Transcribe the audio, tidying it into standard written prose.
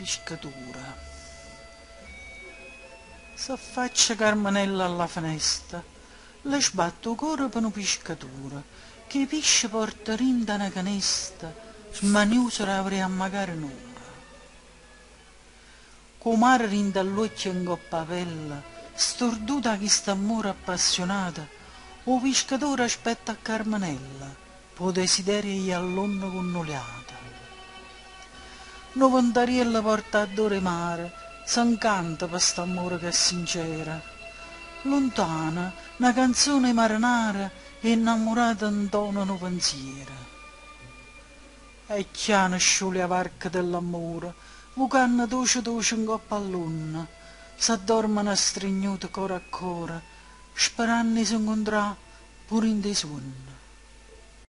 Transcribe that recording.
pescatura. S'affaccia Carmenella alla finestra, le sbatto cuore per una pescatura, che i pesci porta rinda una canesta, smaniusera avrei a magari un'ora. Comare rinda all'occhio in coppa pelle, storduta che st'amore appassionata, o pescatore aspetta a Carmenella, po desiderio gli allonna connoliata. No ventariella porta a dore mare, s'incanta per st'amore che è sincera. Lontana, una canzone marinara, innamorata intonano pensiera. E chiana scioglie la varca dell'amore, vucanno dolce dolce in coppa a luna, s'addormano stringute core a core, sperando di si incontrare pure in dei sogni.